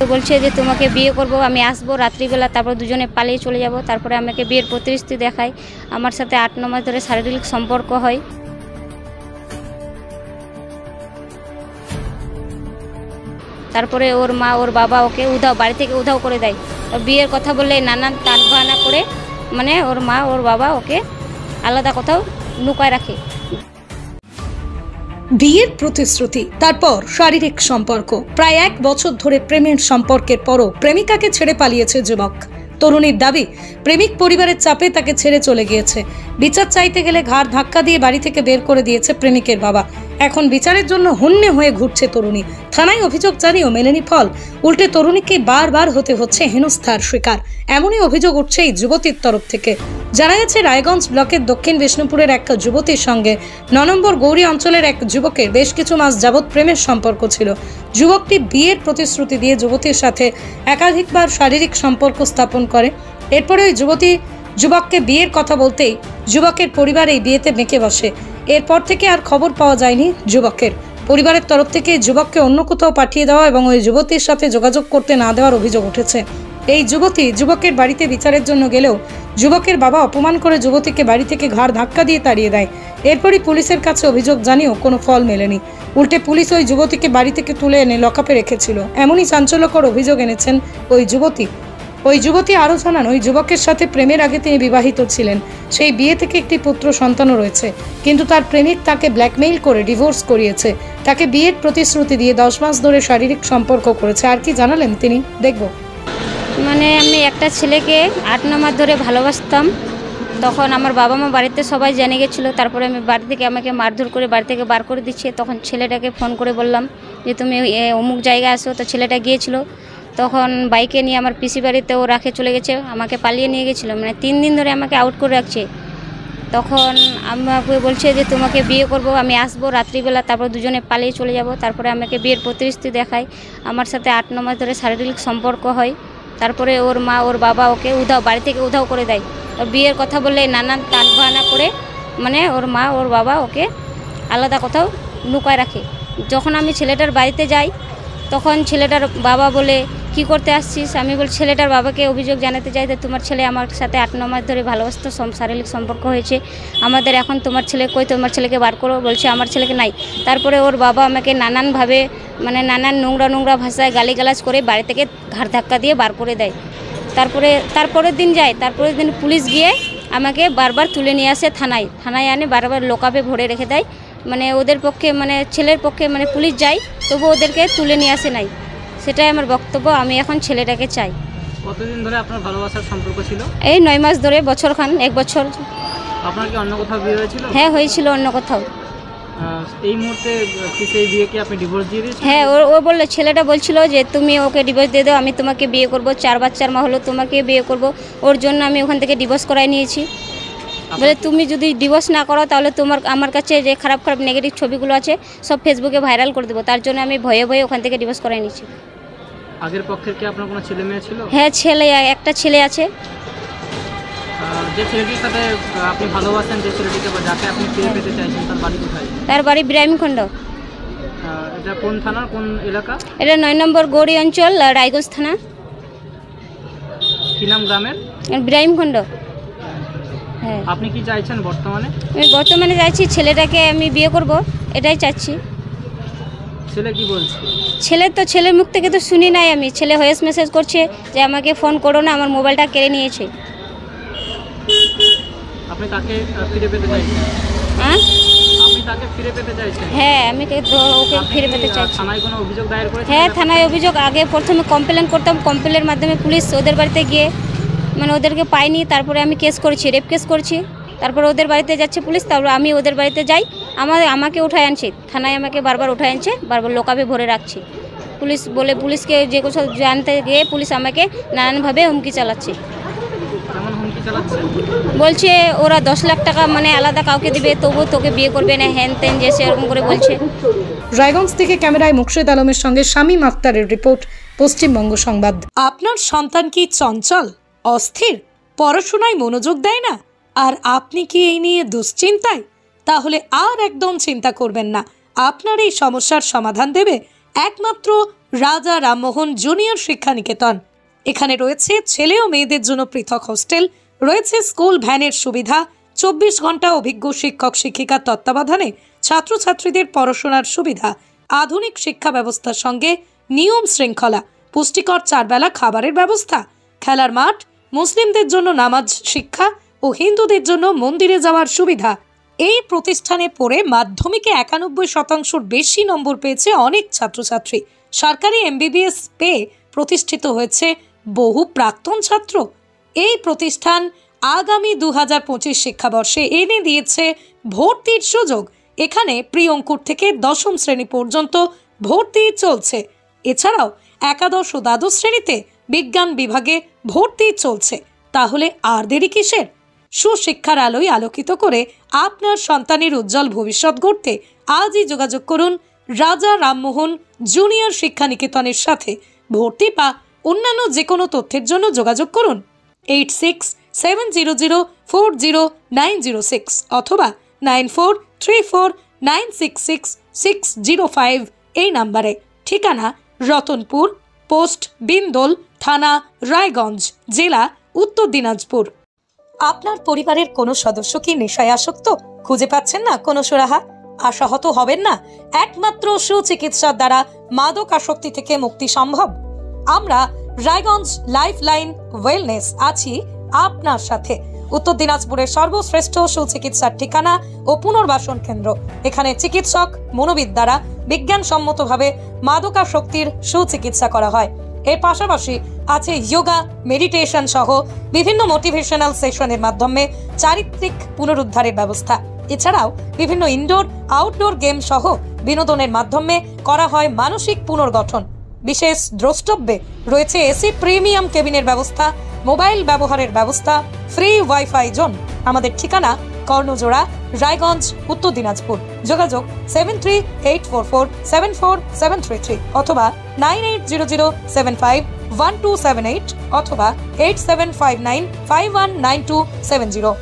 বলছে যে তোমাকে বিয়ে করব, আমি আসবো রাত্রিবেলা, তারপর দুজনে পালিয়ে চলে যাব। তারপরে আমাকে বিয়ের প্রতিশ্রুতি দেখায়, আমার সাথে 8-9 মাস ধরে শারীরিক সম্পর্ক হয়। তারপরে ওর মা ওর বাবা ওকে বাড়ি থেকে উধাও করে দেয়। বিয়ের কথা বললে নানান টান বাহানা করে মানে ওর মা ওর বাবা ওকে আলাদা কোথাও লুকায় রাখে। বিয়ের প্রতিশ্রুতি, তারপর শারীরিক সম্পর্ক, প্রায় 1 বছর ধরে প্রেমের সম্পর্কের পরও প্রেমিকাকে ছেড়ে পালিয়েছে যুবক। তরুণীর দাবি, প্রেমিক পরিবারের চাপে তাকে ছেড়ে চলে গিয়েছে। বিচার চাইতে গেলে ঘাড় ধাক্কা দিয়ে বাড়ি থেকে বের করে দিয়েছে প্রেমিকের বাবা। এখন বিচারের জন্য হন্যে হয়ে ঘুরছে তরুণী। থানায় অভিযোগ জানিয়েও মেলেনি ফল। উল্টে তরুণীকে বারবার হতে হচ্ছে হেনস্থার শিকার। এমনই অভিযোগ উঠছে এই যুবতীর তরফ থেকে। জানা গেছে, রায়গঞ্জ ব্লকের দক্ষিণ বিষ্ণুপুরের এক যুবতীর সঙ্গে 9 নম্বর গৌরী অঞ্চলের এক যুবকের বেশ কিছু মাস যাবৎ প্রেমের সম্পর্ক ছিল। যুবকটি বিয়ের প্রতিশ্রুতি দিয়ে যুবতীর সাথে একাধিকবার শারীরিক সম্পর্ক স্থাপন করে। এরপরে ওই যুবতী যুবককে বিয়ের কথা বলতেই যুবকের পরিবার এই বিয়েতে মেকে বসে। এরপর থেকে আর খবর পাওয়া যায়নি যুবকের। পরিবারের তরফ থেকে যুবককে অন্য কোথাও পাঠিয়ে দেওয়া এবং ওই যুবতীর সাথে যোগাযোগ করতে না দেওয়ার অভিযোগ উঠেছে। এই যুবতী যুবকের বাড়িতে বিচারের জন্য গেলেও যুবকের বাবা অপমান করে যুবতীকে বাড়ি থেকে ঘাড় ধাক্কা দিয়ে তাড়িয়ে দেয়। এরপরই পুলিশের কাছে অভিযোগ জানিয়েও কোনো ফল মেলেনি। উল্টে পুলিশ ওই যুবতীকে বাড়ি থেকে তুলে এনে লকআপে রেখেছিল। এমনই চাঞ্চল্যকর অভিযোগ এনেছেন ওই যুবতী আরও জানান, ওই যুবকের সাথে প্রেমের আগে তিনি বিবাহিত ছিলেন। সেই বিয়ে থেকে একটি পুত্র সন্তানও রয়েছে। কিন্তু তার প্রেমিক তাকে ব্ল্যাকমেইল করে ডিভোর্স করিয়েছে। তাকে বিয়ের প্রতিশ্রুতি দিয়ে 10 মাস ধরে শারীরিক সম্পর্ক করেছে। আর কি জানালেন তিনি, দেখব। মানে আমি একটা ছেলেকে 8-9 মাস ধরে ভালোবাসতাম। তখন আমার বাবা মা বাড়িতে সবাই জেনে গেছিলো। তারপরে আমি বাড়ি থেকে আমাকে মারধর করে বাড়ি থেকে বার করে দিচ্ছে। তখন ছেলেটাকে ফোন করে বললাম যে তুমি অমুক জায়গায় আসো। তো ছেলেটা গিয়েছিল। তখন বাইকে নিয়ে আমার পিসি বাড়িতে ও রাখে চলে গেছে, আমাকে পালিয়ে নিয়ে গেছিলো। মানে 3 দিন ধরে আমাকে আউট করে রাখছে। তখন আমাকে বলছে যে তোমাকে বিয়ে করব, আমি আসবো রাত্রিবেলা, তারপর দুজনে পালিয়ে চলে যাব। তারপরে আমাকে বিয়ের প্রতিশ্রুতি দেখায়, আমার সাথে 8-9 মাস ধরে শারীরিক সম্পর্ক হয়। তারপরে ওর মা ওর বাবা ওকে বাড়ি থেকে উধাও করে দেয়। বিয়ের কথা বললে নানান টান বাহানা করে মানে ওর মা ওর বাবা ওকে আলাদা কোথাও লুকায় রাখে। যখন আমি ছেলেটার বাড়িতে যাই তখন ছেলেটার বাবা বলে কি করতে আসছিস। আমি বলি ছেলেটার বাবাকে অভিযোগ জানাতে চাই যে তোমার ছেলে আমার সাথে 8-9 মাস ধরে ভালোবাসতো, শারীরিক সম্পর্ক হয়েছে আমাদের, এখন তোমার ছেলে কই, তোমার ছেলেকে বার করো। বলছে আমার ছেলেকে নাই। তারপরে ওর বাবা আমাকে নানানভাবে মানে নানান নোংরা ভাষায় গালিগালাজ করে বাড়ি থেকে ঘাড় ধাক্কা দিয়ে বার করে দেয়। তারপরের দিন যায়, তারপরের দিন পুলিশ গিয়ে আমাকে বারবার তুলে নিয়ে আসে থানায় আনে বারবার লকআপে ভরে রেখে দেয়। মানে ওদের পক্ষে মানে ছেলের পক্ষে মানে পুলিশ যায়, তবু ওদেরকে তুলে নিয়ে আসে নাই। সেটাই আমার বক্তব্য। আমি এখন ছেলেটাকে চাই। কতদিন ধরে আপনার ভালোবাসার সম্পর্ক ছিল? এই 9 মাস ধরে, বছরখান, 1 বছর। আপনার কি অন্য কোথাও বিয়ে হয়েছিল? হ্যাঁ হয়েছিল অন্য কোথাও। এই মুহূর্তে কি সেই বিয়েকে আপনি ডিভোর্স দিয়ে দিয়েছেন? হ্যাঁ, ও বললো, ছেলেটা বলছিল যে তুমি ওকে ডিভোর্স দিয়ে দাও, আমি তোমাকে বিয়ে করব, 4 বাচ্চার মা হলো, তোমাকে বিয়ে করব। ওর জন্য আমি ওখান থেকে ডিভোর্স করাই নিয়েছি। বলে তুমি যদি ডিভোর্স না করো তাহলে আমার কাছে যে খারাপ নেগেটিভ ছবিগুলো আছে সব ফেসবুকে ভাইরাল করে দেবো। তার জন্য আমি ভয়ে ওখান থেকে ডিভোর্স করাই নিয়েছি। আগের পক্ষের কি আপনার কোনো ছেলে মেয়ে ছিল? হ্যাঁ, একটা ছেলে আছে। যে ছেলেটির সাথে আপনি ভালোবাসেন, যে ছেলেটিকে বা যাকে আপনি ফিরে পেতে চাইছেন, তার বাড়ি কোথায়? তার বাড়ি ব্রাহ্মণখণ্ড। এটা কোন থানা, কোন এলাকা? এটা 9 নম্বর গৌরী অঞ্চল, রায়গঞ্জ থানা। কি নাম গ্রামের? ব্রাহ্মণখণ্ড। হ্যাঁ। আপনি কি চাইছেন বর্তমানে? আমি বর্তমানে চাইছি ছেলেটাকে আমি বিয়ে করব, এটাই চাচ্ছি। ছেলে কি বলছে? ছেলের মুখ থেকে তো শুনি নাই আমি। ছেলে ভয়েস মেসেজ করছে যে আমাকে ফোন করো না, আমার মোবাইলটা কেড়ে নিয়েছে। আপনি তাকে ফিরে পেতে চাইছেন? হ্যাঁ, আপনি তাকে ফিরে পেতে চাইছেন? হ্যাঁ, আমি ওকে ফিরে পেতে চাইছি। থানায় কোনো অভিযোগ দায়ের করেছেন? হ্যাঁ, থানায় অভিযোগ আগে প্রথমে কমপ্লেন করতাম। কমপ্লেনের মাধ্যমে পুলিশ ওদের বাড়িতে গিয়ে মানে ওদেরকে পাইনি। তারপরে আমি কেস করেছি, রেপ কেস করেছি। তারপরে ওদের বাড়িতে যাচ্ছে পুলিশ, তারপর আমি ওদের বাড়িতে যাই। আমাকে উঠায় আনছে থানায়, আমাকে বারবার উঠায় আনছে, বারবার লকআপে ভরে রাখছি। পুলিশকে যে কিছু জানতে গিয়ে পুলিশ আমাকে নানানভাবে হুমকি চালাচ্ছে। বলছে ওরা 10 লাখ টাকা মানে আলাদা কাউকে দিবে, তবুও তোকে বিয়ে করবে না, হ্যান ত্যান যে সেরকম করে বলছে। রায়গঞ্জ থেকে ক্যামেরায় মুর্শিদ আলমের সঙ্গে শামীম আক্তারের রিপোর্ট, পশ্চিমবঙ্গ সংবাদ। আপনার সন্তান কি চঞ্চল, অস্থির, পড়াশোনায় মনোযোগ দেয় না, আর আপনি কি এই নিয়ে দুশ্চিন্তায়? তাহলে আর একদম চিন্তা করবেন না। আপনার এই সমস্যার সমাধান দেবে একমাত্র রাজা রামমোহন জুনিয়র শিক্ষা নিকেতন। এখানে রয়েছে ছেলে ও মেয়েদের জন্য পৃথক হোস্টেল, রয়েছে স্কুল ভ্যানের সুবিধা, 24 ঘন্টা অভিজ্ঞ শিক্ষক শিক্ষিকার তত্ত্বাবধানে ছাত্রছাত্রীদের পড়াশোনার সুবিধা, আধুনিক শিক্ষা ব্যবস্থার সঙ্গে নিয়ম শৃঙ্খলা, পুষ্টিকর 4 বেলা খাবারের ব্যবস্থা, খেলার মাঠ, মুসলিমদের জন্য নামাজ শিক্ষা ও হিন্দুদের জন্য মন্দিরে যাওয়ার সুবিধা। এই প্রতিষ্ঠানে পড়ে মাধ্যমিকে 91% বেশি নম্বর পেয়েছে অনেক ছাত্রছাত্রী। সরকারি MBBS পেয়ে প্রতিষ্ঠিত হয়েছে বহু প্রাক্তন ছাত্র। এই প্রতিষ্ঠান আগামী 2025 শিক্ষাবর্ষে এনে দিয়েছে ভর্তির সুযোগ। এখানে প্রি অঙ্কুর থেকে 10ম শ্রেণী পর্যন্ত ভর্তি চলছে। এছাড়াও একাদশ ও দ্বাদশ শ্রেণীতে বিজ্ঞান বিভাগে ভর্তি চলছে। তাহলে আর দেরি কিসের? সুশিক্ষার আলোয় আলোকিত করে আপনার সন্তানের উজ্জ্বল ভবিষ্যৎ গড়তে আজই যোগাযোগ করুন রাজা রামমোহন জুনিয়র শিক্ষা নিকেতনের সাথে। ভর্তি বা অন্যান্য যে কোনো তথ্যের জন্য যোগাযোগ করুন 8670040906 অথবা 9434966605 এই নাম্বারে। ঠিকানা রতনপুর, পোস্ট বিন্দোল, থানা রায়গঞ্জ, জেলা উত্তর দিনাজপুর। আপনার পরিবারের কোনো সদস্য কি নেশায় আসক্ত? খুঁজে পাচ্ছেন না কোনো সুরাহা? আশাহত হবেন না, একমাত্র সুচিকিৎসার দ্বারা মাদক আসক্তি থেকে মুক্তি সম্ভব। আমরা রায়গঞ্জ লাইফলাইন ওয়েলনেস আছি আপনার সাথে। উত্তর দিনাজপুরের সর্বশ্রেষ্ঠ সুচিকিৎসার ঠিকানা ও পুনর্বাসন কেন্দ্র। এখানে চিকিৎসক মনোবিদ দ্বারা বিজ্ঞানসম্মতভাবে মাদকাসক্তির সুচিকিৎসা করা হয়। এর পাশাপাশি আছে যোগা, মেডিটেশন সহ বিভিন্ন মোটিভেশনাল সেশনের মাধ্যমে চারিত্রিক পুনরুদ্ধারের ব্যবস্থা। এছাড়াও বিভিন্ন ইনডোর আউটডোর গেম সহ বিনোদনের মাধ্যমে করা হয় মানসিক পুনর্গঠন। বিশেষ দ্রষ্টব্যে রয়েছে এসি প্রিমিয়াম কেবিনের ব্যবস্থা, মোবাইল ব্যবহারের ব্যবস্থা, ফ্রি ওয়াইফাই জোন। আমাদের ঠিকানা কর্ণজোড়া, রায়গঞ্জ, উত্তর দিনাজপুর। যোগাযোগ 7384474733 অথবা 9800751278 অথবা 8759519270।